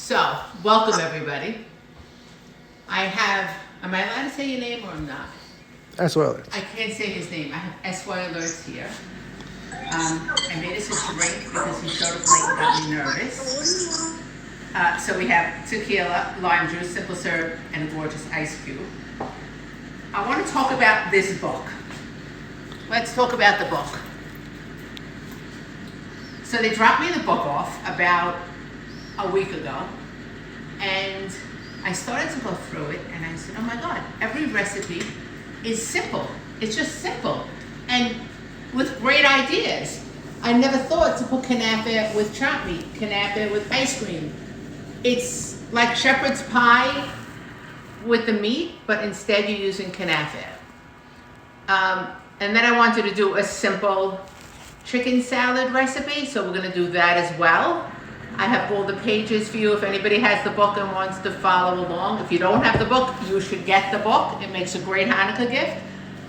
So, welcome everybody. Am I allowed to say your name or I'm not? S-Y Alerts. I can't say his name. I have S-Y Alerts here. I made us a drink because he showed up late and got me nervous. So we have tequila, lime juice, simple syrup, and a gorgeous ice cube. I want to talk about this book. Let's talk about the book. So they dropped me the book off about a week ago, and I started to go through it, and I said, oh my God, every recipe is simple. It's just simple, and with great ideas. I never thought to put Canape with chopped meat, Canape with ice cream. It's like shepherd's pie with the meat, but instead you're using Canape. And then I wanted to do a simple chicken salad recipe, so we're gonna do that as well. I have all the pages for you if anybody has the book and wants to follow along. If you don't have the book, you should get the book. It makes a great Hanukkah gift.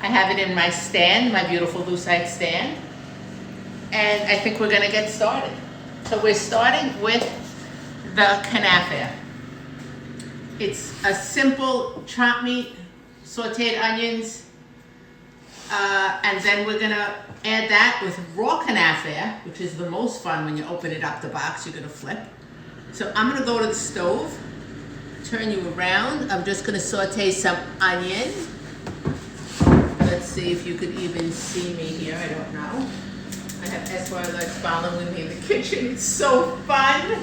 I have it in my stand, my beautiful lucite stand. And I think we're gonna get started. So we're starting with the Canape. It's a simple chopped meat, sauteed onions, and then we're gonna add that with raw Canape, which is the most fun when you open it up the box, you're gonna flip. So I'm gonna go to the stove, turn you around. I'm just gonna saute some onion. Let's see if you could even see me here, I don't know. I have S-Y Alerts following me in the kitchen, it's so fun.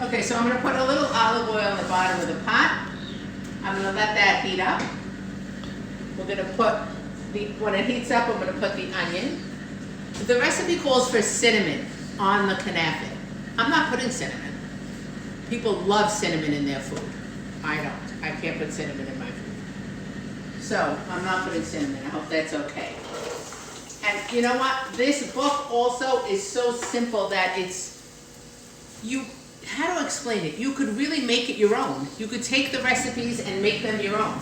Okay, so I'm gonna put a little olive oil on the bottom of the pot. I'm gonna let that heat up. We're gonna put when it heats up, I'm gonna put the onion. The recipe calls for cinnamon on the Canape. I'm not putting cinnamon. People love cinnamon in their food. I don't. I can't put cinnamon in my food. So I'm not putting cinnamon. I hope that's okay. And you know what? This book also is so simple that how to explain it? You could really make it your own. You could take the recipes and make them your own.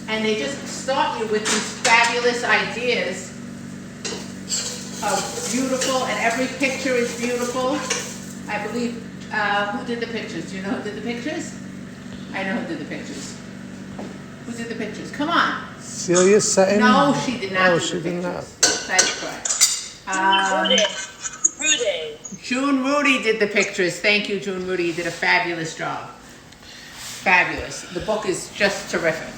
And they just start you with these fabulous ideas of beautiful, and every picture is beautiful. I believe, who did the pictures? Do you know who did the pictures? I know who did the pictures. Who did the pictures? Come on. Celia Sutton? No, she did not. Oh, do she the did not. That's correct. June Rudy did the pictures. Thank you, June Rudy. You did a fabulous job. Fabulous. The book is just terrific.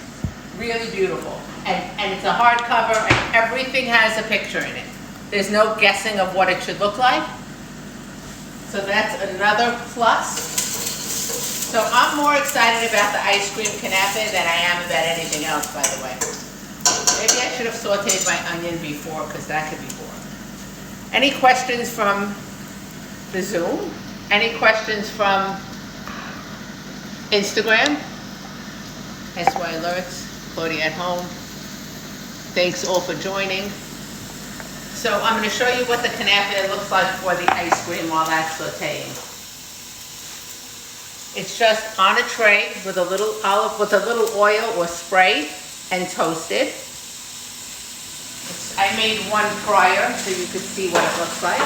Really beautiful. And it's a hardcover, and everything has a picture in it. There's no guessing of what it should look like. So that's another plus. So I'm more excited about the ice cream Canape than I am about anything else, by the way. Maybe I should have sauteed my onion before, because that could be boring. Any questions from the Zoom? Any questions from Instagram? S-Y Alerts, Claudia at home. Thanks all for joining. So I'm going to show you what the Canape looks like for the ice cream while that's sauteing. It's just on a tray with a little oil or spray and toasted. I made one prior so you could see what it looks like.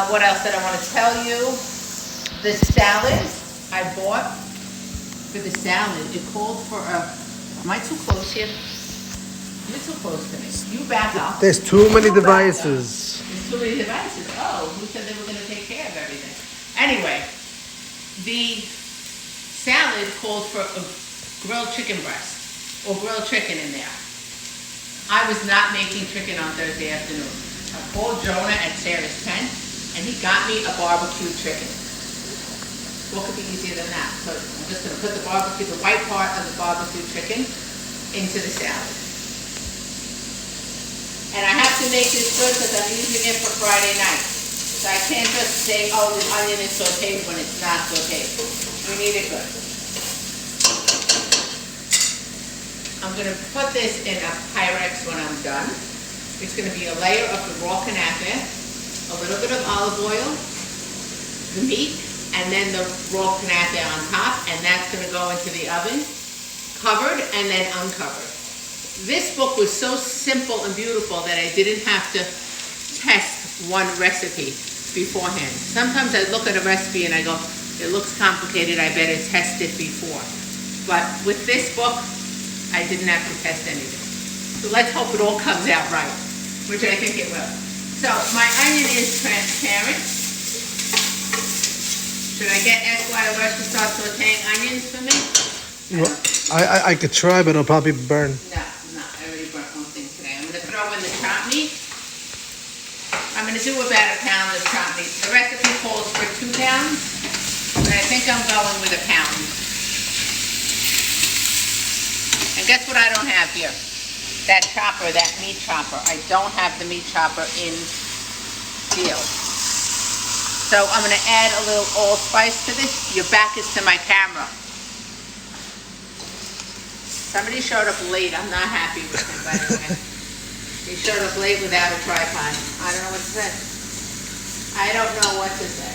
What else did I want to tell you? The salad I bought for the salad, it called for am I too close here? You're too close to me. You back up. There's too many devices. There's too many devices. Oh, who said they were going to take care of everything? Anyway, the salad called for a grilled chicken breast or grilled chicken in there. I was not making chicken on Thursday afternoon. I called Jonah at Sarah's tent, and he got me a barbecue chicken. What could be easier than that? So I'm just going to put the white part of the barbecue chicken into the salad. And I have to make this good because I'm using it for Friday night. So I can't just say, oh, the onion is sauteed when it's not sauteed. We need it good. I'm going to put this in a Pyrex when I'm done. It's going to be a layer of the raw Canape, a little bit of olive oil, the meat, and then the raw Canape on top, and that's going to go into the oven, covered and then uncovered. This book was so simple and beautiful that I didn't have to test one recipe. beforehand. Sometimes I look at a recipe and I go, it looks complicated, I better test it before. But with this book, I didn't have to test anything. So let's hope it all comes out right, which I think it will. So my onion is transparent. Should I get Esquire Rush to start sauteing onions for me? Well, I could try, but it'll probably burn. No, I already burnt one thing today. I'm going to throw in the chopped meat. I'm going to do about a pound of chopped meat. The recipe calls for 2 pounds, but I think I'm going with a pound. And guess what I don't have here? That chopper, that meat chopper. I don't have the meat chopper in steel. So I'm going to add a little allspice to this. Your back is to my camera. Somebody showed up late. I'm not happy with him, by the way. He showed up late without a tripod. I don't know what to say. I don't know what to say.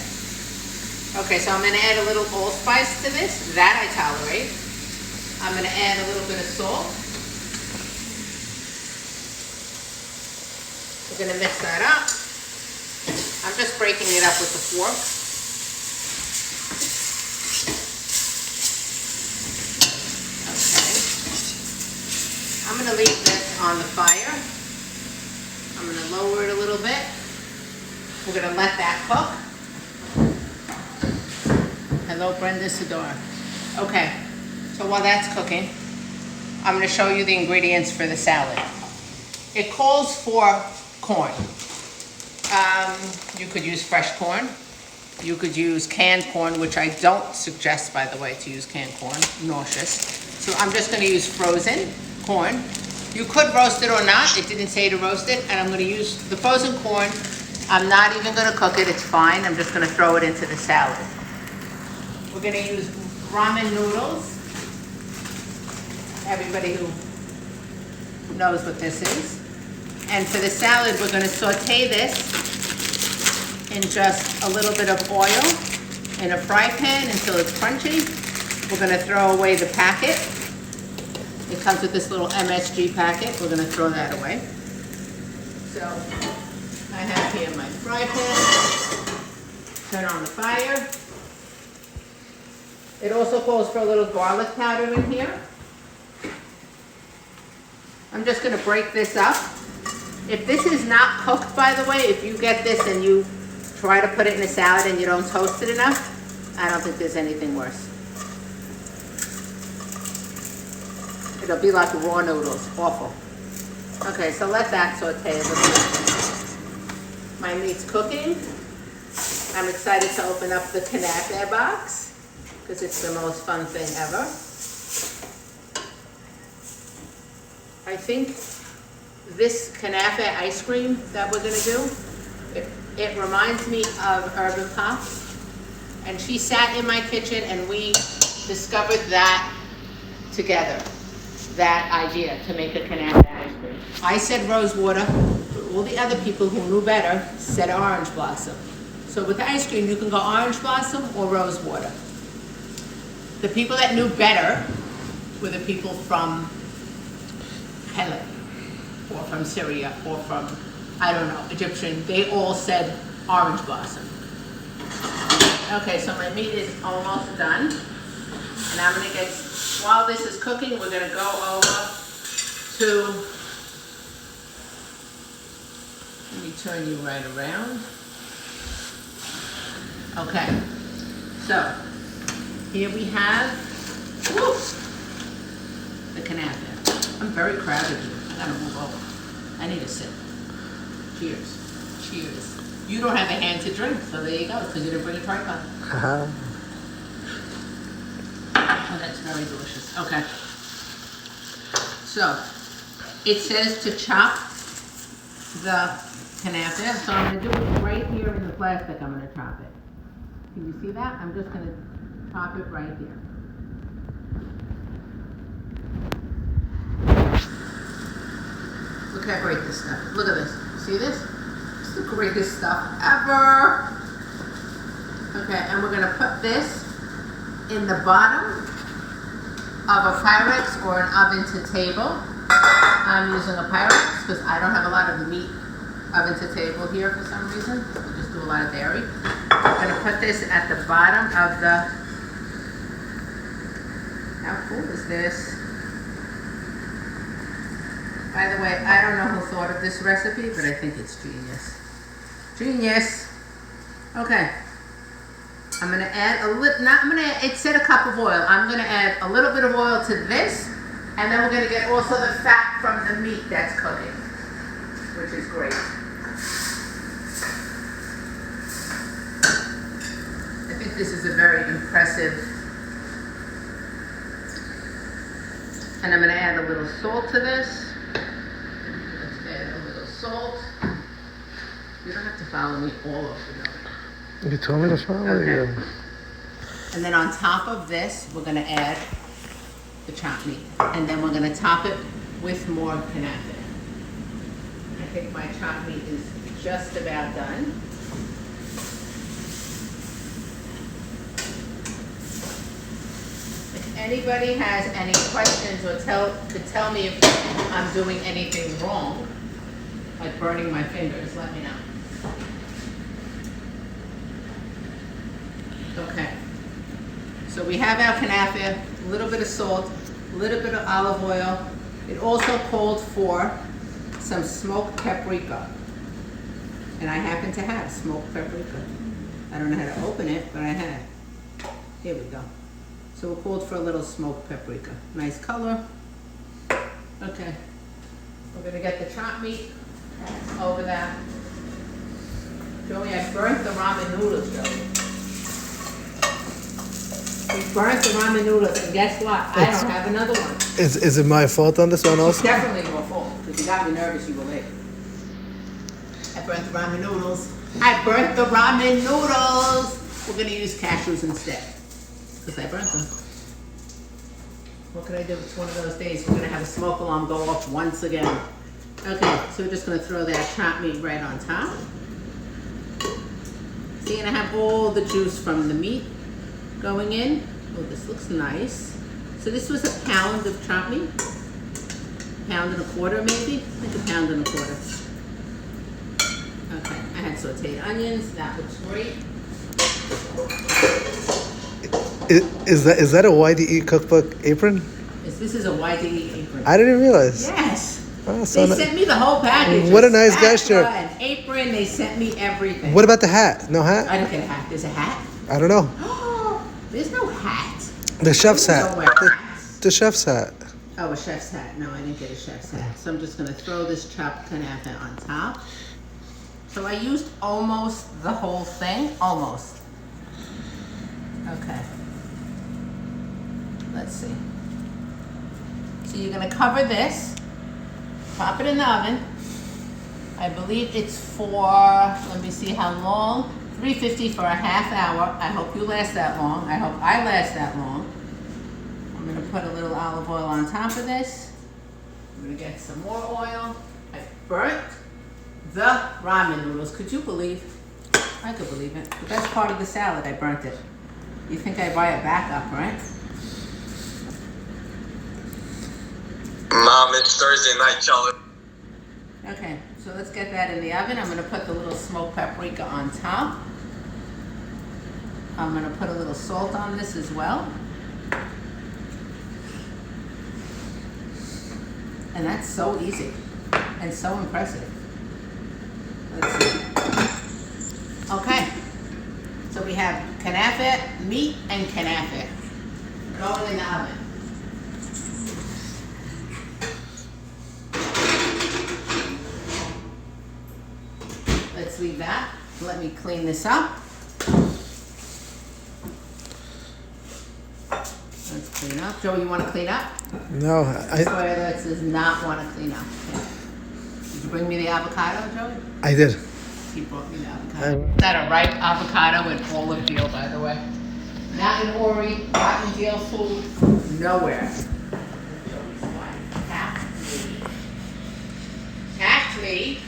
Okay, so I'm going to add a little allspice to this. That I tolerate. I'm going to add a little bit of salt. We're going to mix that up. I'm just breaking it up with the fork. Okay. I'm going to leave this on the fire. I'm going to lower it a little bit. We're going to let that cook. Hello, Brenda Sidor. Okay, so while that's cooking, I'm going to show you the ingredients for the salad. It calls for corn. You could use fresh corn. You could use canned corn, which I don't suggest, by the way, to use canned corn. Nauseous. So I'm just going to use frozen corn. You could roast it or not. It didn't say to roast it. And I'm going to use the frozen corn. I'm not even going to cook it. It's fine. I'm just going to throw it into the salad. We're going to use ramen noodles. Everybody who knows what this is. And for the salad, we're going to saute this in just a little bit of oil in a fry pan until it's crunchy. We're going to throw away the packet. It comes with this little MSG packet. We're going to throw that away. So I have here my fry pan. Turn on the fire. It also calls for a little garlic powder in here. I'm just going to break this up. If this is not cooked, by the way, if you get this and you try to put it in a salad and you don't toast it enough, I don't think there's anything worse. It'll be like raw noodles, awful. Okay, so let that saute a little bit. My meat's cooking. I'm excited to open up the Canape box because it's the most fun thing ever. I think this Kanafe ice cream that we're going to do, it reminds me of Urban Pops. And she sat in my kitchen and we discovered that together, that idea to make a Kanafe ice cream. I said rose water, but all the other people who knew better said orange blossom. So with the ice cream, you can go orange blossom or rose water. The people that knew better were the people from Helen, or from Syria, or from, I don't know, Egyptian. They all said orange blossom. Okay, so my meat is almost done. And I'm gonna get, while this is cooking, we're gonna go over to, let me turn you right around. Okay, so here we have, woo, the Canape. I'm very crowded here. I gotta move over. I need to sit. Cheers. Cheers. You don't have a hand to drink, so there you go, because you didn't bring a tripod. Oh, that's very delicious. Okay. So, it says to chop the Canape, so I'm gonna do it right here in the plastic. I'm gonna chop it. Can you see that? I'm just gonna chop it right here. Look how great this stuff. Look at this. See this? It's the greatest stuff ever. Okay, and we're gonna put this in the bottom of a Pyrex or an oven to table. I'm using a Pyrex because I don't have a lot of meat oven to table here for some reason. We just do a lot of dairy. I'm gonna put this at the bottom of the, how cool is this? By the way, I don't know who thought of this recipe, but I think it's genius. Genius. Okay. I'm gonna add a little, it said a cup of oil. I'm gonna add a little bit of oil to this, and then we're gonna get also the fat from the meat that's cooking, which is great. I think this is a very impressive, and I'm gonna add a little salt to this. Let's add a little salt. You don't have to follow me all over the You told me to follow you. And then on top of this, we're gonna add the chopped meat. And then we're gonna top it with more Canape. I think my chopped meat is just about done. If anybody has any questions or could tell me if I'm doing anything wrong, like burning my fingers, let me know. Okay, so we have our Canape, a little bit of salt, a little bit of olive oil. It also called for some smoked paprika. And I happen to have smoked paprika. I don't know how to open it, but I had. Here we go. So it called for a little smoked paprika. Nice color. Okay, we're gonna get the chopped meat over that. Joey, I burnt the ramen noodles, Joey. We burnt the ramen noodles, and guess what? I don't have another one. Is it my fault on this one also? It's definitely your fault, because you got me nervous you were late. I burnt the ramen noodles. I burnt the ramen noodles! We're gonna use cashews instead, because I burnt them. What can I do? It's one of those days. We're gonna have a smoke alarm go off once again. Okay, so we're just gonna throw that chopped meat right on top. So you're gonna have all the juice from the meat going in. Oh, this looks nice. So this was a pound of chopped meat. Pound and a quarter maybe? I think a pound and a quarter. Okay, I had sauteed onions. That looks great. Is that a YDE cookbook apron? This is a YDE apron. I didn't realize. Yes. Oh, so they sent me the whole package. What a nice gesture. An apron, they sent me everything. What about the hat? No hat? I don't get a hat. There's a hat? I don't know. There's no hat. The chef's hat. The chef's hat. Oh, a chef's hat. No, I didn't get a chef's hat. So I'm just going to throw this chopped Canape on top. So I used almost the whole thing. Almost. Okay. Let's see. So you're going to cover this. Pop it in the oven. I believe it's for, let me see how long. 350 for a half hour. I hope you last that long. I hope I last that long. I'm gonna put a little olive oil on top of this. I'm gonna get some more oil. I burnt the ramen noodles. Could you believe? I could believe it. The best part of the salad, I burnt it. You think I buy a backup, right? Mom, it's Thursday night, y'all. Okay, so let's get that in the oven. I'm gonna put the little smoked paprika on top. I'm gonna put a little salt on this as well. And that's so easy and so impressive. Let's see. Okay, so we have Canape, meat and Canape going in the oven. Let's leave that. Let me clean this up. Let's clean up. Joe, you want to clean up? No, Toilets does not want to clean up. Okay. Did you bring me the avocado, Joey? I did. He brought me the avocado. Is that a ripe avocado in olive deal, by the way? Not in Ori, not in jail food, nowhere. Joey's wife hacked me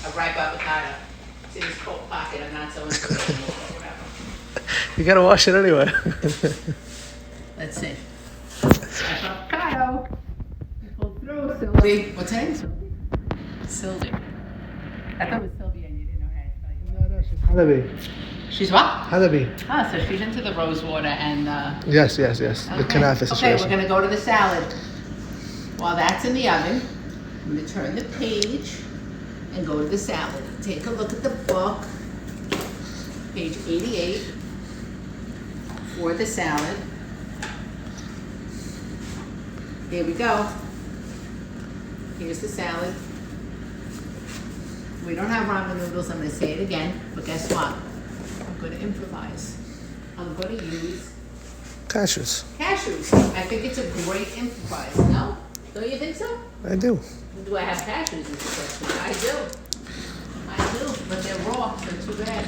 a ripe avocado. It's in his coat pocket. I'm not so interested anymore, but whatever. You gotta wash it anyway. Let's see. Avocado. I pulled through, Sylvie. What's her name? Sylvie. I thought it was Halabi. She's what? Halabi. Ah, so she's into the rose water and Yes. The Kanafe situation. Okay, we're gonna go to the salad. While that's in the oven, I'm gonna turn the page and go to the salad. Take a look at the book, page 88 for the salad. Here we go. Here's the salad. We don't have ramen noodles, I'm gonna say it again, but guess what? I'm gonna improvise. I'm gonna use Cashews. cashews. I think it's a great improvise, no? Don't you think so? I do. Do I have cashews is the question. I do, but they're raw, so too bad.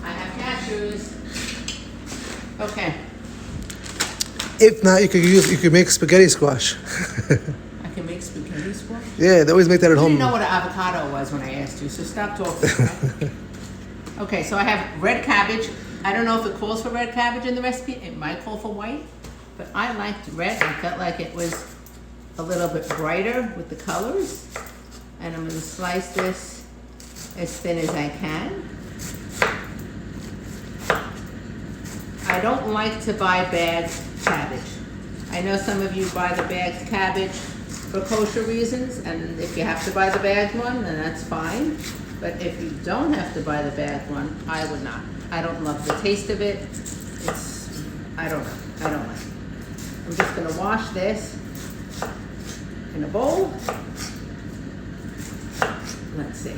I have cashews. Okay, If not, you could make spaghetti squash. I can make spaghetti squash. Yeah, they always make that at You home. didn't know what an avocado was when I asked you, so stop talking. Okay? Okay, so I have red cabbage. I don't know if it calls for red cabbage in the recipe. It might call for white, but I liked red. I felt like it was a little bit brighter with the colors. And I'm gonna slice this as thin as I can. I don't like to buy bagged cabbage. I know some of you buy the bagged cabbage for kosher reasons, and if you have to buy the bagged one, then that's fine. But if you don't have to buy the bagged one, I would not. I don't love the taste of it. I don't like it. I'm just gonna wash this in a bowl. Let's see.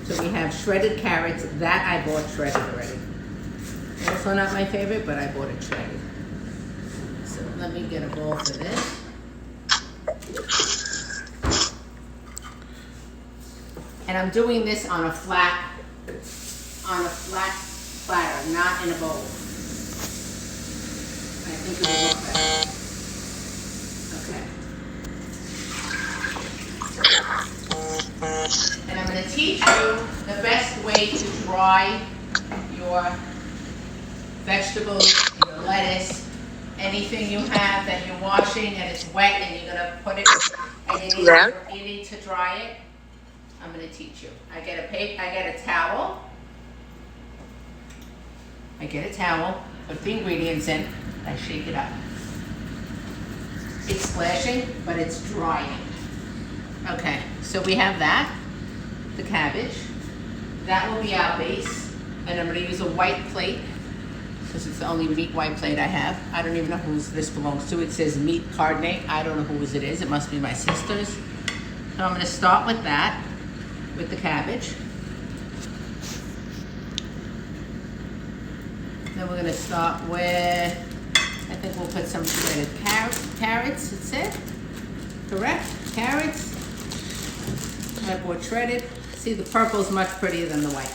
So we have shredded carrots. That I bought shredded already. Also not my favorite, but I bought it shredded. So let me get a bowl for this. And I'm doing this on a flat platter, not in a bowl. I think it will look better. Okay. And I'm going to teach you the best way to dry your vegetables, your lettuce, anything you have that you're washing and it's wet and you're going to put it, and you need to dry it. I'm going to teach you. I get a towel. Put the ingredients in. I shake it up. It's splashing, but it's drying. Okay, so we have that, the cabbage. That will be our base, and I'm going to use a white plate because it's the only meat white plate I have. I don't even know whose this belongs to. It says meat carbonate. I don't know whose it is. It must be my sister's. So I'm going to start with that, with the cabbage. Then we're going to start with, I think we'll put some shredded carrots, it said. Correct? Carrots. I bought shredded. See, the purple's much prettier than the white.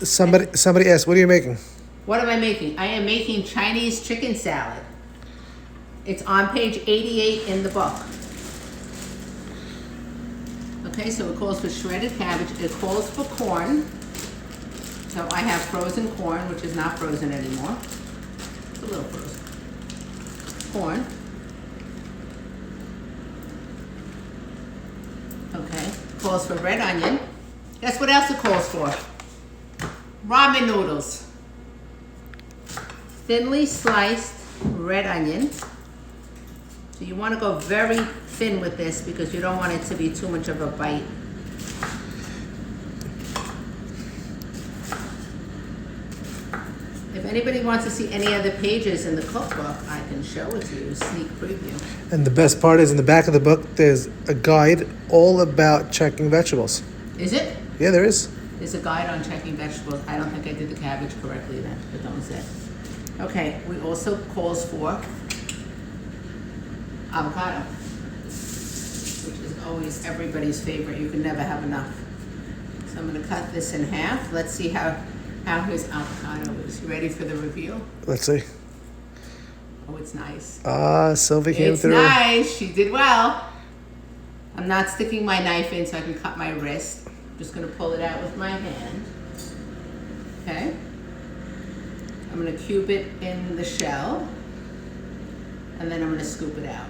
Somebody asked, what are you making? What am I making? I am making Chinese chicken salad. It's on page 88 in the book. Okay, so it calls for shredded cabbage. It calls for corn. So I have frozen corn, which is not frozen anymore. It's a little frozen. Corn. Okay, calls for red onion. Guess what else it calls for? Ramen noodles. Thinly sliced red onions. So you want to go very thin with this because you don't want it to be too much of a bite. If anybody wants to see any other pages in the cookbook, I can show it to you, sneak preview. And the best part is in the back of the book, there's a guide all about checking vegetables. Is it? Yeah, there is. There's a guide on checking vegetables. I don't think I did the cabbage correctly then, but that was it. Okay, we also calls for avocado, which is always everybody's favorite. You can never have enough. So I'm going to cut this in half. Let's see how his avocado is. You ready for the review? Let's see. Oh, it's nice. Sylvie came It's through. nice. She did well. I'm not sticking my knife in so I can cut my wrist. I'm just going to pull it out with my hand. Okay. I'm going to cube it in the shell. And then I'm going to scoop it out.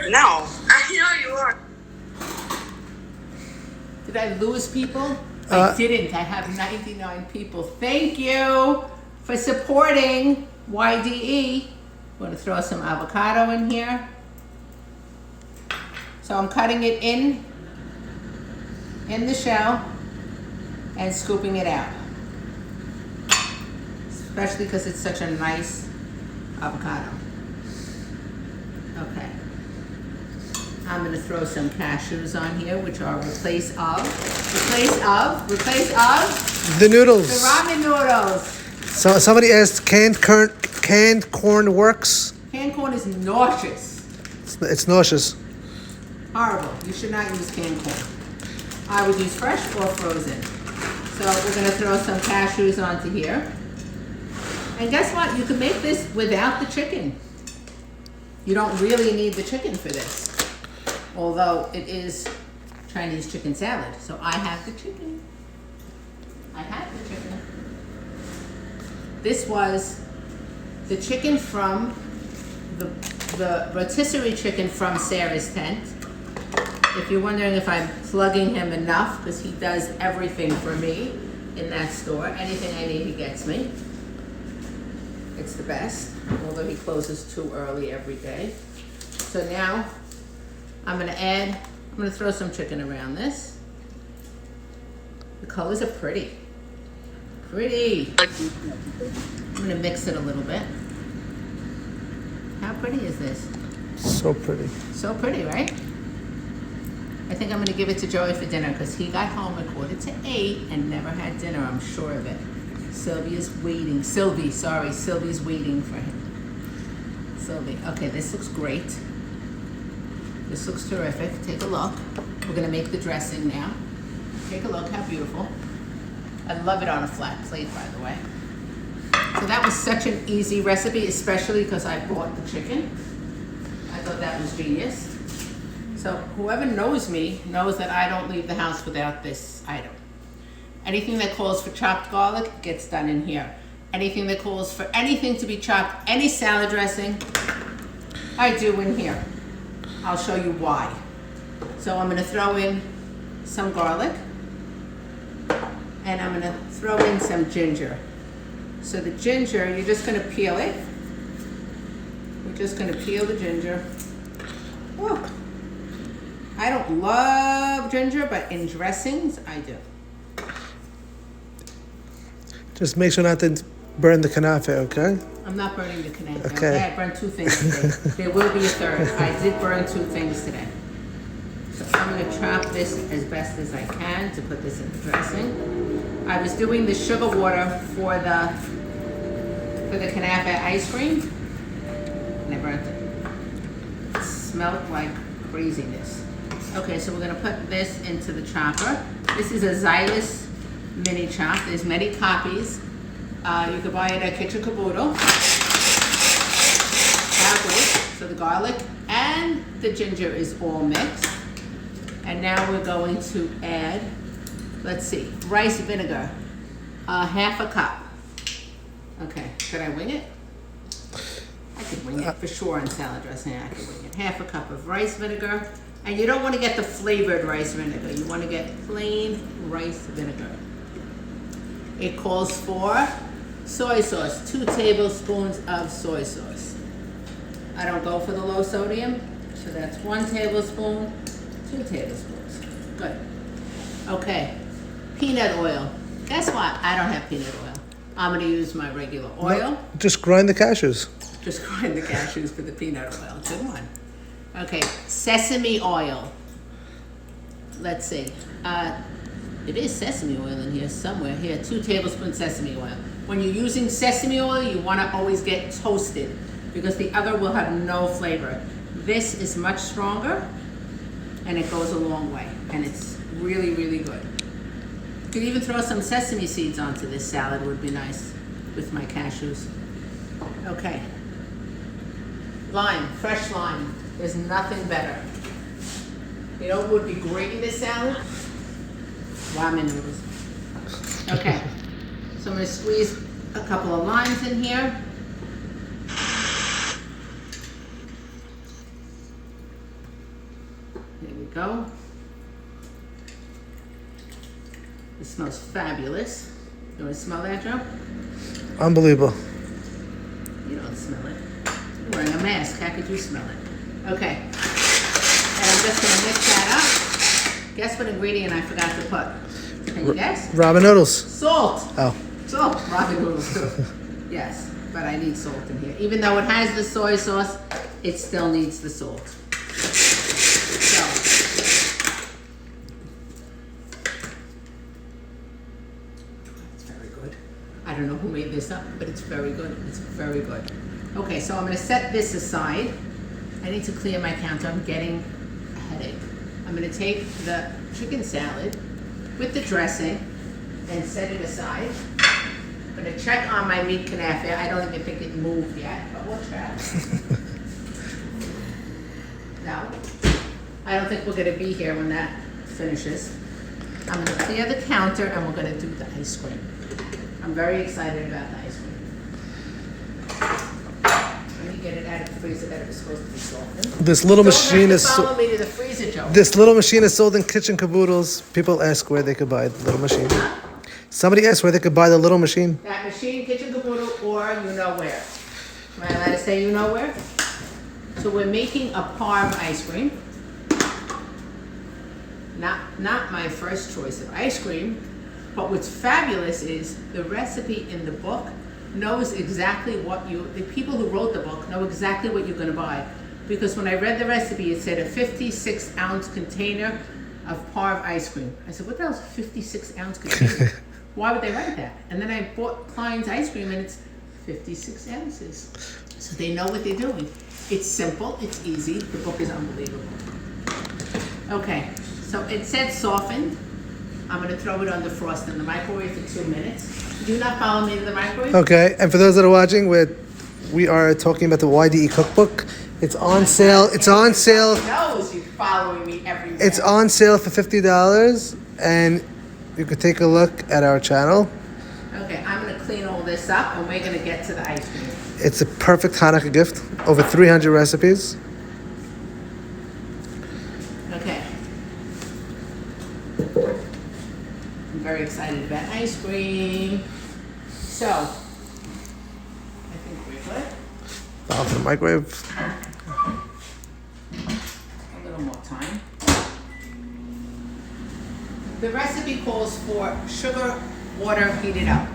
No, I know you are. Did I lose people? I didn't. I have 99 people. Thank you for supporting YDE. I'm going to throw some avocado in here. So I'm cutting it in the shell and scooping it out. Especially because it's such a nice avocado. Okay. I'm going to throw some cashews on here, which are replace of The noodles. the ramen noodles. So somebody asked, canned corn works? Canned corn is nauseous. It's nauseous. Horrible. You should not use canned corn. I would use fresh or frozen. So we're going to throw some cashews onto here. And guess what? You can make this without the chicken. You don't really need the chicken for this. Although it is Chinese chicken salad. So I have the chicken. I have the chicken. This was the chicken from the rotisserie chicken from Sarah's tent. If you're wondering if I'm plugging him enough, because he does everything for me in that store. Anything I need, he gets me. It's the best, although he closes too early every day. So now I'm gonna throw some chicken around this. The colors are pretty. Pretty. I'm gonna mix it a little bit. How pretty is this? So pretty. So pretty, right? I think I'm gonna give it to Joey for dinner because he got home at 7:45 and never had dinner, I'm sure of it. Sylvie's waiting for him. Sylvie, okay, this looks great. This looks terrific. Take a look. We're gonna make the dressing now. Take a look, how beautiful. I love it on a flat plate, by the way. So that was such an easy recipe, especially because I bought the chicken. I thought that was genius. So whoever knows me knows that I don't leave the house without this item. Anything that calls for chopped garlic gets done in here. Anything that calls for anything to be chopped, any salad dressing, I do in here. I'll show you why. So I'm gonna throw in some garlic and I'm gonna throw in some ginger. So the ginger, you're just gonna peel it. We're just gonna peel the ginger. Whoa. I don't love ginger, but in dressings, I do. Just make sure not to burn the Kanafe, okay? I'm not burning the Canape. Okay. I burned 2 things today. There will be a third. I did burn 2 things today. So I'm gonna chop this as best as I can to put this in the dressing. I was doing the sugar water for the Kanafe Ice Cream, and I burnt it. It smelled like craziness. Okay, so we're gonna put this into the chopper. This is a Xylus mini chop. There's many copies. You can buy it at Kitchen Caboodle. Now great. So the garlic and the ginger is all mixed. And now we're going to add, let's see, rice vinegar, 1/2 cup. Okay, should I wing it? I could wing it for sure on salad dressing. I could wing it. 1/2 cup of rice vinegar. And you don't want to get the flavored rice vinegar. You want to get plain rice vinegar. It calls for soy sauce, 2 tablespoons of soy sauce. I don't go for the low sodium, so that's 1 tablespoon, 2 tablespoons. Good. Okay, peanut oil. Guess what? I don't have peanut oil. I'm gonna use my regular oil. No, just grind the cashews. Just grind the cashews for the peanut oil. Good one. Okay, sesame oil. Let's see. It is sesame oil in here somewhere. Here, 2 tablespoons sesame oil. When you're using sesame oil, you want to always get toasted because the other will have no flavor. This is much stronger and it goes a long way and it's really, really good. You could even throw some sesame seeds onto this salad, would be nice with my cashews. Okay. Lime, fresh lime. There's nothing better. You know what would be great in this salad? Ramen noodles. Okay, so I'm gonna squeeze a couple of limes in here. There we go. It smells fabulous. You want to smell that, Joe? Unbelievable. You don't smell it. You're wearing a mask. How could you smell it? Okay. And I'm just going to mix that up. Guess what ingredient I forgot to put? Can you guess? Ramen noodles. Salt. Oh. Salt. Ramen noodles too. Yes, but I need salt in here. Even though it has the soy sauce, it still needs the salt. So. It's very good. I don't know who made this up, but it's very good. It's very good. Okay, so I'm going to set this aside. I need to clear my counter. I'm getting a headache. I'm going to take the chicken salad with the dressing and set it aside. I'm going to check on my meat Canafe. I don't even think it moved yet, but we'll check. No, I don't think we're going to be here when that finishes. I'm going to clear the counter and we're going to do the ice cream. I'm very excited about the ice cream. Let me get it out of the freezer that it was supposed to be softened. This little machine is Follow me to the freezer, Joe. This little machine is sold in kitchen caboodles. People ask where they could buy the little machine. Huh? Somebody asked where they could buy the little machine. That machine, kitchen caboodle, or you know where. Am I allowed to say you know where? So we're making a parm ice cream. Not my first choice of ice cream, but what's fabulous is the recipe in the book knows exactly what the people who wrote the book know exactly what you're gonna buy. Because when I read the recipe, it said a 56-ounce container of parm ice cream. I said, what the hell's a 56-ounce container? Why would they write that? And then I bought Klein's ice cream and it's 56 ounces. So they know what they're doing. It's simple, it's easy, the book is unbelievable. Okay, so it said softened. I'm gonna throw it on defrost in the microwave for 2 minutes. Do not follow me to the microwave. Okay, and for those that are watching, we are talking about the YDE cookbook. It's on sale. It's on sale. Knows you're following me everywhere. It's on sale for $50, and you could take a look at our channel. Okay, I'm gonna clean all this up and we're gonna get to the ice cream. It's a perfect Hanukkah gift. Over 300 recipes. Okay. I'm very excited about ice cream. So, I think we're good. Off the microwave. A little more time. The recipe calls for sugar, water, heated up.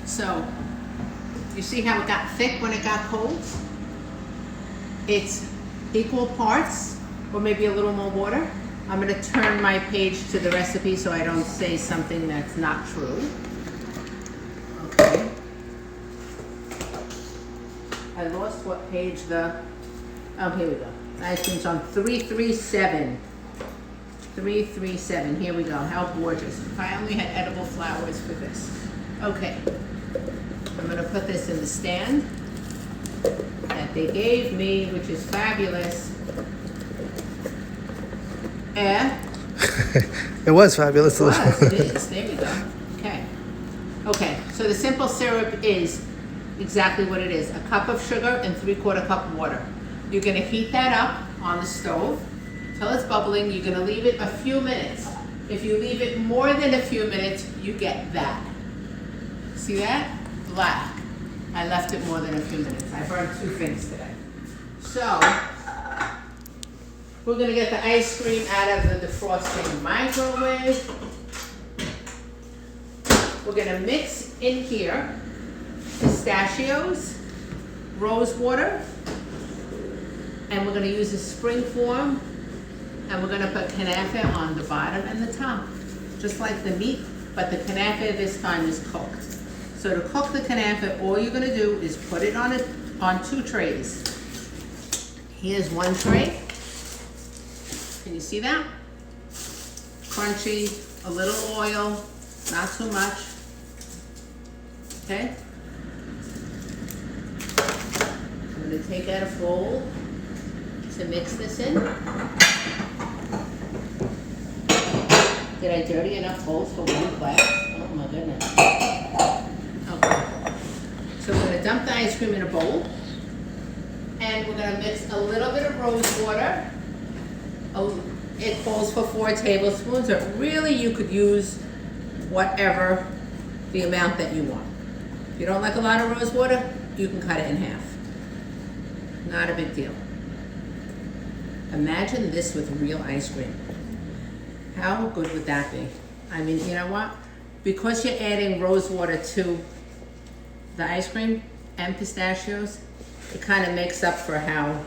So, you see how it got thick when it got cold? It's equal parts, or maybe a little more water. I'm gonna turn my page to the recipe so I don't say something that's not true. Okay. I lost what page here we go. The ice cream's on 337. 337, here we go, how gorgeous. If I only had edible flowers for this. Okay, I'm gonna put this in the stand that they gave me, which is fabulous. It was fabulous. It was, it is, there we go. Okay. Okay, so the simple syrup is exactly what it is. A cup of sugar and 3/4 cup of water. You're gonna heat that up on the stove till it's bubbling. You're gonna leave it a few minutes. If you leave it more than a few minutes, you get that. See that? Black. I left it more than a few minutes. I burned 2 things today. So, we're gonna get the ice cream out of the defrosting microwave. We're gonna mix in here pistachios, rose water, and we're gonna use a spring form, and we're gonna put Canafe on the bottom and the top, just like the meat, but the Canafe this time is cooked. So to cook the Canafe, all you're gonna do is put it on 2 trays. Here's 1 tray. Can you see that? Crunchy, a little oil, not too much. Okay? I'm gonna take out a bowl to mix this in. Did I dirty enough bowls for 1 class? Oh my goodness. Okay. So we're gonna dump the ice cream in a bowl. And we're gonna mix a little bit of rose water. It calls for 4 tablespoons, but really you could use whatever the amount that you want. If you don't like a lot of rose water, you can cut it in half. Not a big deal. Imagine this with real ice cream. How good would that be? I mean, you know what? Because you're adding rose water to the ice cream and pistachios, it kind of makes up for how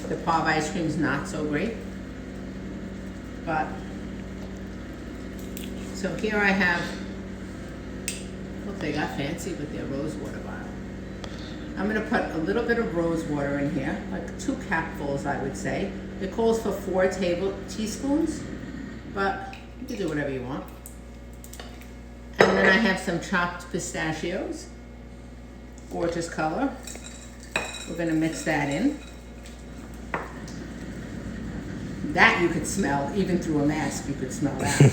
the Pav ice cream is not so great. But, so here I have, look, they got fancy with their rose water bottle. I'm gonna put a little bit of rose water in here, like 2 capfuls, I would say. It calls for 4 teaspoons, but you can do whatever you want. And then I have some chopped pistachios. Gorgeous color. We're gonna mix that in. That you could smell, even through a mask, you could smell that.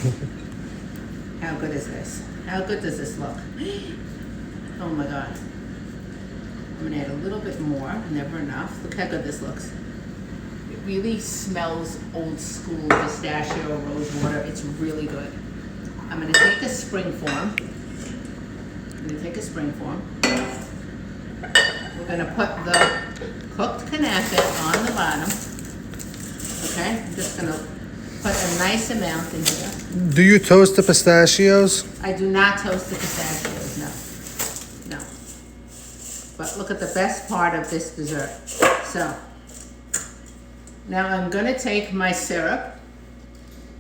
How good is this? How good does this look? Oh my God. I'm gonna add a little bit more, never enough. Look how good this looks. It really smells old school pistachio rose water. It's really good. I'm gonna take a spring form. We're gonna put the cooked Canape on the bottom. Okay, I'm just gonna put a nice amount in here. Do you toast the pistachios? I do not toast the pistachios, no. But look at the best part of this dessert. So, now I'm gonna take my syrup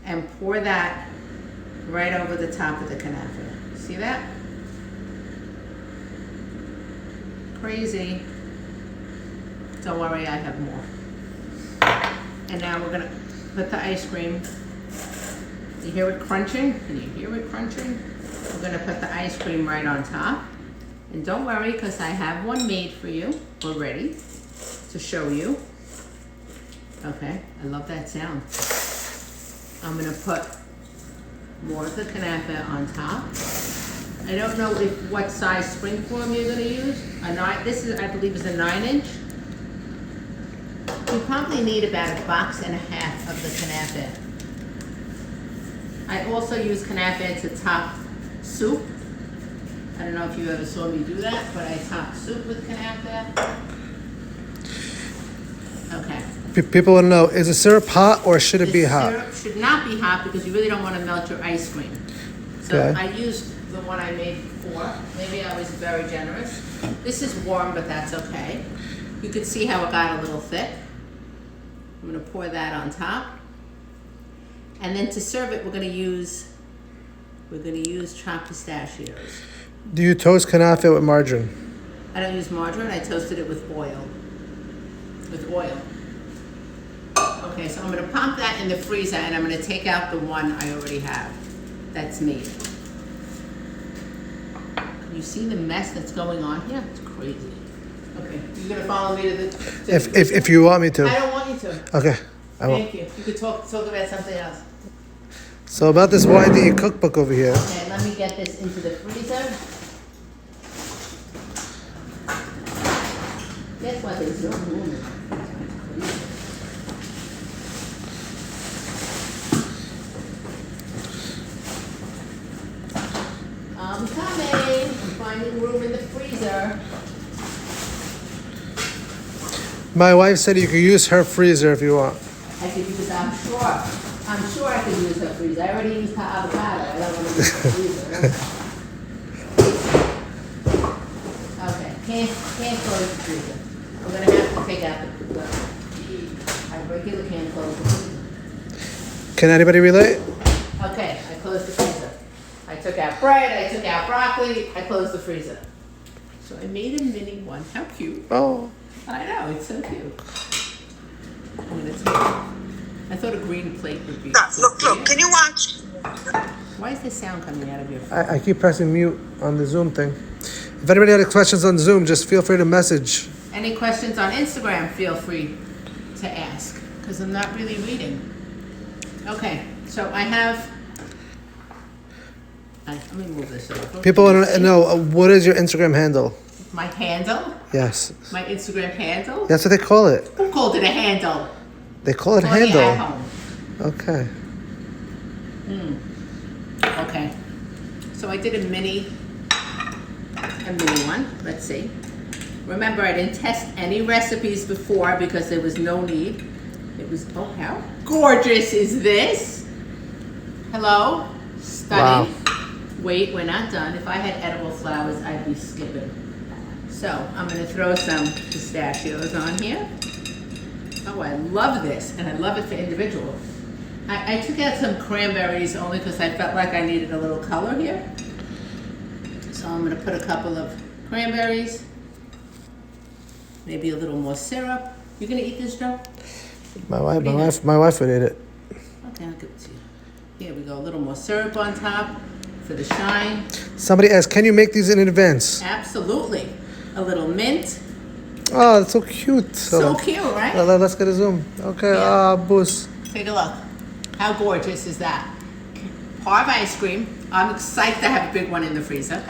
and pour that right over the top of the Canape. See that? Crazy. Don't worry, I have more. And now we're gonna put the ice cream. You hear it crunching? Can you hear it crunching? We're gonna put the ice cream right on top. And don't worry, because I have one made for you already to show you. Okay, I love that sound. I'm gonna put more of the Canape on top. I don't know what size spring form you're gonna use. This is, I believe, is a 9-inch. You probably need about 1.5 boxes of the Canape. I also use Canape to top soup. I don't know if you ever saw me do that, but I top soup with Canape. Okay. People want to know, is the syrup hot or should it be hot? The syrup should not be hot because you really don't want to melt your ice cream. So Okay. I used the one I made before. Maybe I was very generous. This is warm, but that's okay. You can see how it got a little thick. I'm gonna pour that on top. And then to serve it, we're gonna use chopped pistachios. Do you toast Kanafe with margarine? I don't use margarine, I toasted it with oil. Okay, so I'm gonna pop that in the freezer and I'm gonna take out the one I already have that's made. Can you see the mess that's going on here? It's crazy. Okay, you're gonna follow me to the If you want me to. I don't want you to. Okay, I will. Thank you. You could talk about something else. So about this YDE cookbook over here. Okay, let me get this into the freezer. Guess what? There's no room. I'm coming. I'm finding room in the freezer. My wife said you could use her freezer if you want. I could use, I'm sure I could use her freezer. I already used her avocado. I don't want to use her freezer. Okay, can't close the freezer. We're gonna have to take out I regular can't close the freezer. Can anybody relate? Okay, I closed the freezer. I took out bread, I took out broccoli, I closed the freezer. So I made a mini one. How cute. Oh. I know, it's so cute. I'm gonna take, I thought a green plate would be. Look, can you watch? Why is this sound coming out of your phone? I keep pressing mute on the Zoom thing. If anybody had questions on Zoom, just feel free to message. Any questions on Instagram, feel free to ask, because I'm not really reading. Okay, so I have, let me move this over. People want to know, what is your Instagram handle? My handle? Yes. My Instagram handle? That's what they call it. Who called it a handle? They call it Claudia handle. at home. Okay. Okay. So I did a mini one. Let's see. Remember, I didn't test any recipes before because there was no need. It was, oh, how gorgeous is this? Hello? Stunning. Wow. Wait, we're not done. If I had edible flowers, I'd be skipping. So I'm gonna throw some pistachios on here. Oh, I love this, and I love it for individual. I took out some cranberries only because I felt like I needed a little color here. So I'm gonna put a couple of cranberries, maybe a little more syrup. You gonna eat this, Joe? My wife would eat it. Okay, I'll give it to you. Here we go, a little more syrup on top for the shine. Somebody asked, can you make these in advance? Absolutely. A little mint. Oh, that's so cute. So cute, right? Let's get a zoom. Okay, Boos. Take a look. How gorgeous is that? Parve ice cream. I'm excited to have a big one in the freezer.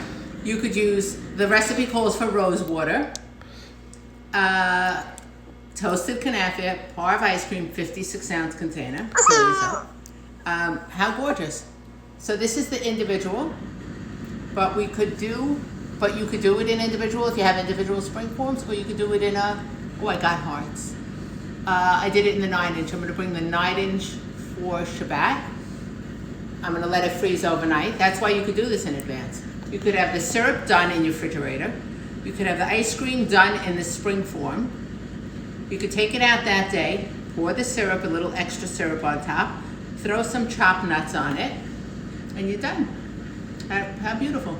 You could use, the recipe calls for rose water, toasted Kanafe, Parve ice cream, 56-ounce container. How gorgeous. So this is the individual, but you could do it in individual if you have individual spring forms, or you could do it in a, oh, I got hearts. I did it in the 9-inch. I'm gonna bring the 9-inch for Shabbat. I'm gonna let it freeze overnight. That's why you could do this in advance. You could have the syrup done in your refrigerator. You could have the ice cream done in the spring form. You could take it out that day, pour the syrup, a little extra syrup on top, throw some chopped nuts on it, and you're done. How beautiful.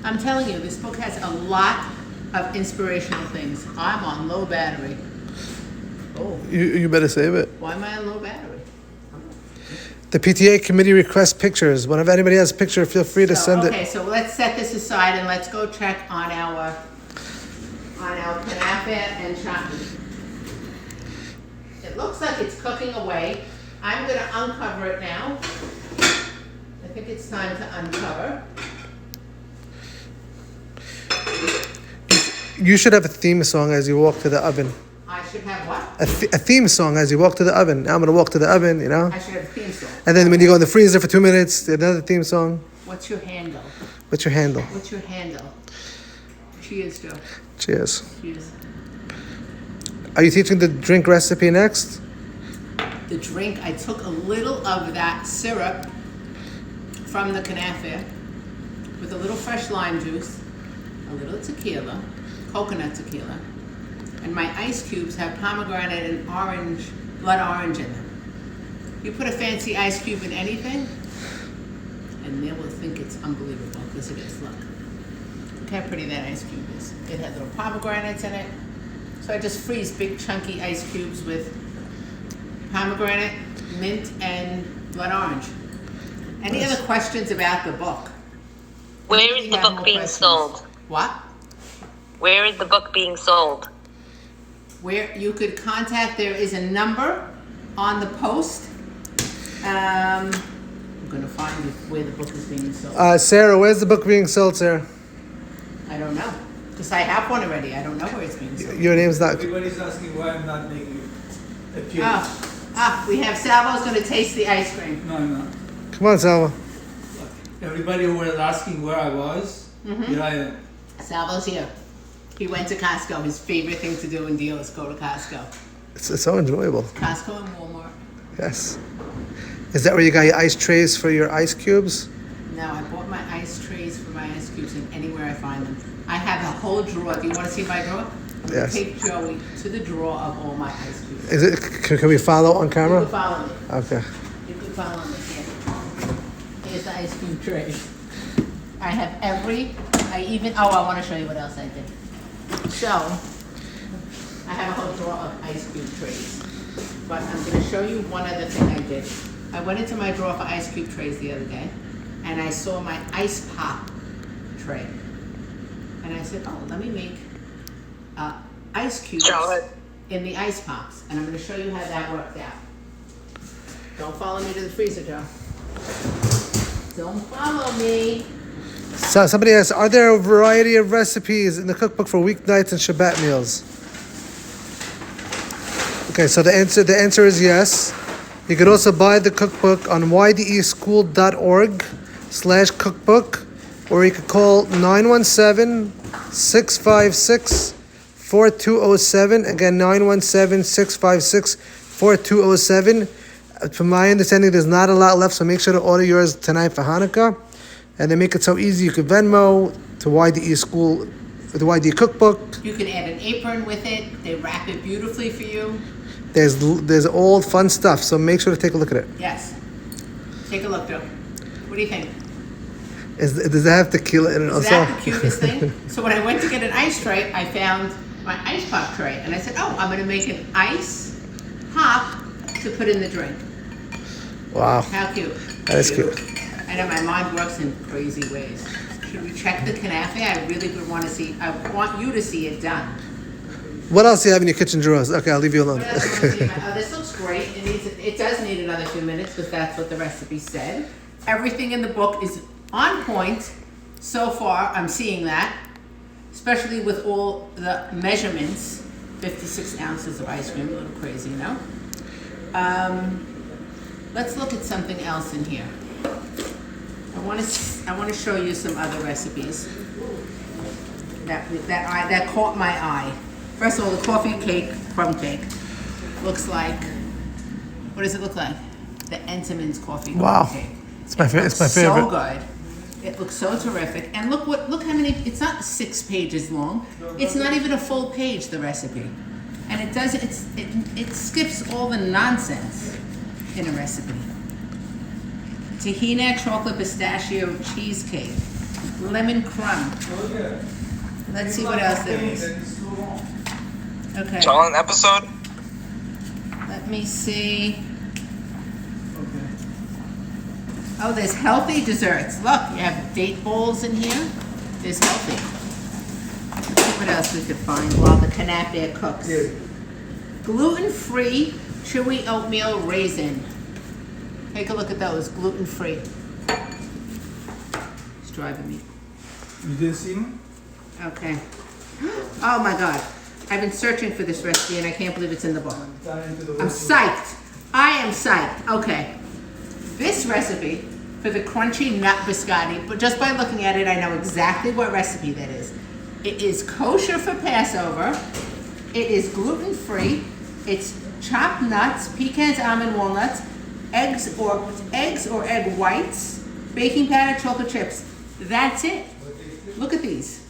I'm telling you, this book has a lot of inspirational things. I'm on low battery. Oh. You better save it. Why am I on low battery? The PTA committee requests pictures. Whenever anybody has a picture, feel free to send it. Okay, so let's set this aside and let's go check on our Kanafe and chocolate. It looks like it's cooking away. I'm going to uncover it now. I think it's time to uncover. You should have a theme song as you walk to the oven. I should have what? A theme song as you walk to the oven. Now I'm going to walk to the oven, you know? I should have a theme song. And then when you go in the freezer for 2 minutes, another theme song. What's your handle? What's your handle? What's your handle? Cheers, Joe. Cheers. Cheers. Are you teaching the drink recipe next? The drink, I took a little of that syrup from the Kanafe with a little fresh lime juice, a little tequila, coconut tequila, and my ice cubes have pomegranate and orange, blood orange in them. You put a fancy ice cube in anything, and they will think it's unbelievable, because it is. Look how pretty that ice cube is. It has little pomegranates in it. So I just freeze big chunky ice cubes with pomegranate, mint, and blood orange. Any other questions about the book? Where is the book being sold? What? Where is the book being sold? Where you could contact, there is a number on the post. I'm going to find where the book is being sold. Sarah, where's the book being sold, Sarah? I don't know. Because I have one already. I don't know where it's being sold. Your name's not... Everybody's asking why I'm not making it appear. We have Salvo's going to taste the ice cream. No. Come on, Salva. Everybody who was asking where I was, here I am. Salvo's here. He went to Costco. His favorite thing to do in deal is go to Costco. It's so enjoyable. Costco and Walmart. Yes. Is that where you got your ice trays for your ice cubes? No, I bought my ice trays for my ice cubes and anywhere I find them. I have a whole drawer. Do you want to see my drawer? Yes. Take Joey to the drawer of all my ice cubes. Is it? Can we follow on You camera? can follow me. Okay. You can follow me here. Here's the ice cube tray. I have I want to show you what else I did. So, I have a whole drawer of ice cube trays. But I'm going to show you one other thing I did. I went into my drawer for ice cube trays the other day, and I saw my ice pop tray. And I said, oh, let me make ice cubes in the ice pops. And I'm going to show you how that worked out. Don't follow me to the freezer, Joe. Don't follow me. So somebody asks, are there a variety of recipes in the cookbook for weeknights and Shabbat meals? Okay, so the answer is yes. You could also buy the cookbook on ydeschool.org/cookbook. or you could call 917-656-4207. Again, 917-656-4207. From my understanding, there's not a lot left, so make sure to order yours tonight for Hanukkah. And they make it so easy. You can Venmo to YDE School, the YDE Cookbook. You can add an apron with it. They wrap it beautifully for you. There's all fun stuff, so make sure to take a look at it. Yes. Take a look, Joe. What do you think? Does that have tequila in it also? Is that the cutest thing? So when I went to get an ice tray, I found my ice pop tray. And I said, oh, I'm going to make an ice pop to put in the drink. Wow. How cute. That is cute. I know my mind works in crazy ways. Should we check the Canafe? I really would want to see, I want you to see it done. What else do you have in your kitchen drawers? Okay, I'll leave you alone. What else do you want to see? Oh, this looks great. It does need another few minutes because that's what the recipe said. Everything in the book is on point so far. I'm seeing that, especially with all the measurements. 56 ounces of ice cream, a little crazy, you know? Let's look at something else in here. I want to show you some other recipes that caught my eye. First of all, the coffee cake, crumb cake, looks like. What does it look like? The Entenmann's coffee crumb cake. It's my favorite. So good. It looks so terrific. And look how many. It's not 6 pages long. It's not even a full page. The recipe, and it skips all the nonsense in a recipe. Tahina chocolate pistachio cheesecake, lemon crumb. Let's see what else there is. Okay. It's all an episode? Let me see. Oh, there's healthy desserts. Look, you have date bowls in here. There's healthy. Let's see what else we could find while the Canape cooks. Gluten-free Chewy Oatmeal Raisin. Take a look at those, gluten-free. It's driving me. You didn't see me? Okay. Oh my God. I've been searching for this recipe and I can't believe it's in the book. I'm psyched. I am psyched. Okay. This recipe for the crunchy nut biscotti, but just by looking at it, I know exactly what recipe that is. It is kosher for Passover. It is gluten-free. It's chopped nuts, pecans, almond, walnuts, eggs or egg whites, baking powder, chocolate chips. That's it. Look at these.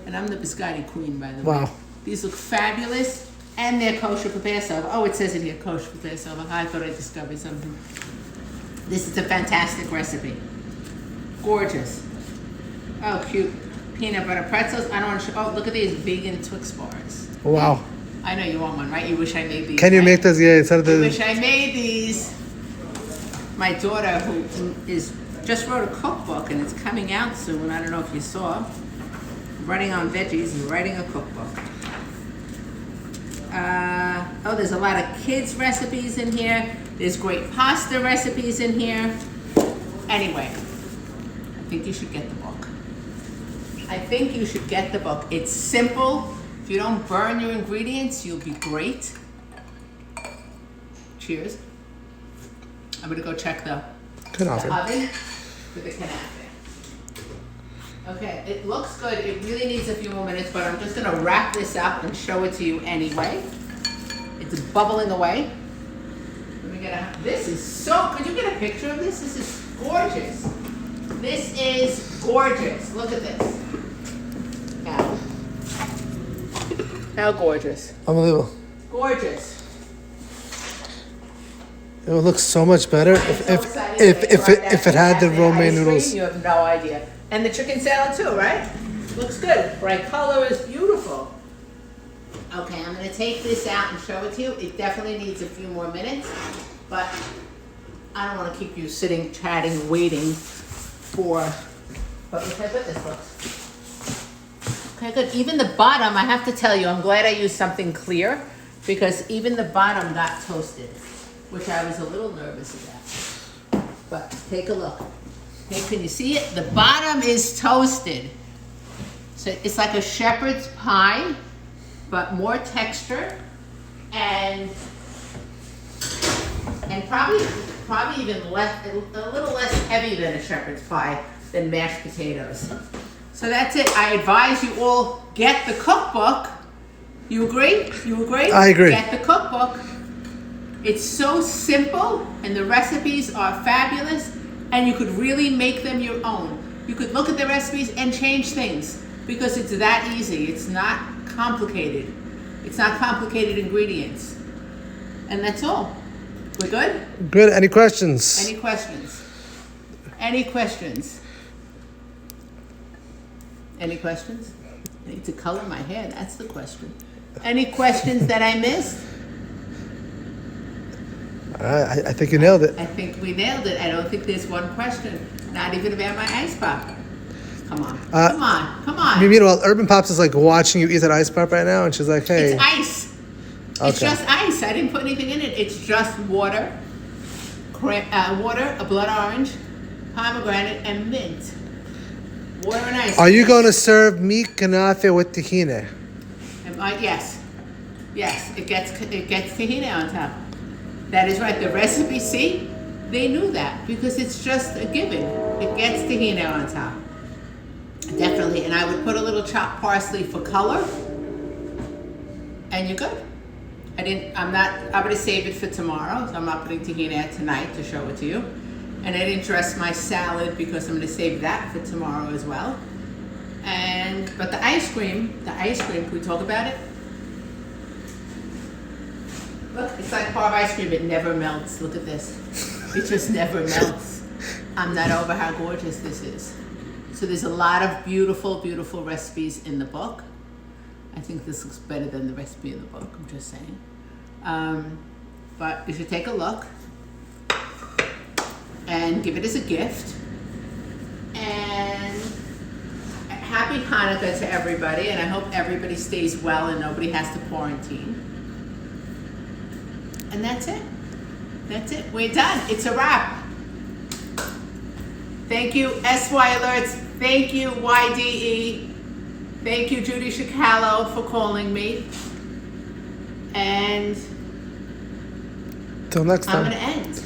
And I'm the biscotti queen, by the way. Wow. These look fabulous, and they're kosher for Passover. Oh, it says in here, kosher for Passover. I thought I discovered something. This is a fantastic recipe. Gorgeous. Oh, cute. Peanut butter pretzels. I don't want to show. Oh, look at these vegan Twix bars. Wow. I know you want one, right? You wish I made these. Can you right? make those? Yeah, it's out of I the. wish I made these. My daughter, who is just wrote a cookbook, and it's coming out soon. I don't know if you saw. Running on veggies and writing a cookbook. Oh, there's a lot of kids' recipes in here. There's great pasta recipes in here. Anyway, I think you should get the book. I think you should get the book. It's simple. If you don't burn your ingredients, you'll be great. Cheers. I'm gonna go check the oven for the Canape. Okay, it looks good. It really needs a few more minutes, but I'm just gonna wrap this up and show it to you anyway. It's bubbling away. Let me get this is so, could you get a picture of this? This is gorgeous. This is gorgeous. Look at this. How gorgeous. Unbelievable. Gorgeous. It would look so much better if it had the romaine noodles. You have no idea. And the chicken salad too, right? Looks good. Bright color is beautiful. Okay, I'm gonna take this out and show it to you. It definitely needs a few more minutes, but I don't want to keep you sitting, chatting, waiting for. But look how good this looks. Okay, good. Even the bottom, I have to tell you, I'm glad I used something clear because even the bottom got toasted, which I was a little nervous about. But take a look. Okay, can you see it? The bottom is toasted. So it's like a shepherd's pie, but more texture and probably even less, a little less heavy than a shepherd's pie. than mashed potatoes. So that's it. I advise you all get the cookbook. You agree? You agree? I agree. Get the cookbook. It's so simple and the recipes are fabulous and you could really make them your own. You could look at the recipes and change things because it's that easy. It's not complicated. It's not complicated ingredients. And that's all. We're good? Good. Any questions? Any questions? Any questions? Any questions? I need to color my hair. That's the question. Any questions that I missed? I think you nailed it. I think we nailed it. I don't think there's one question. Not even about my ice pop. Come on. Come on. Come on. Meanwhile, Urban Pops is like watching you eat that ice pop right now, and she's like, "Hey, It's ice. It's just ice. I didn't put anything in it. It's just water, water, a blood orange, pomegranate, and mint. Water and ice. are you going to serve me Kanafe with tahini?" Yes. Yes. It gets tahini on top. That is right. The recipe, see, they knew that because it's just a given. It gets tahini on top. Definitely. And I would put a little chopped parsley for color. And you're good. I'm going to save it for tomorrow. So I'm not putting tahini out tonight to show it to you. And I didn't dress my salad because I'm going to save that for tomorrow as well. But the ice cream, can we talk about it? Look, it's like hard ice cream. It never melts. Look at this. It just never melts. I'm not over how gorgeous this is. So there's a lot of beautiful, beautiful recipes in the book. I think this looks better than the recipe in the book. I'm just saying. But you should take a look and give it as a gift. And happy Hanukkah to everybody. And I hope everybody stays well and nobody has to quarantine. And that's it. That's it. We're done. It's a wrap. Thank you, SY Alerts. Thank you, YDE. Thank you, Judy Shicallo, for calling me. And Till next time. I'm going to end.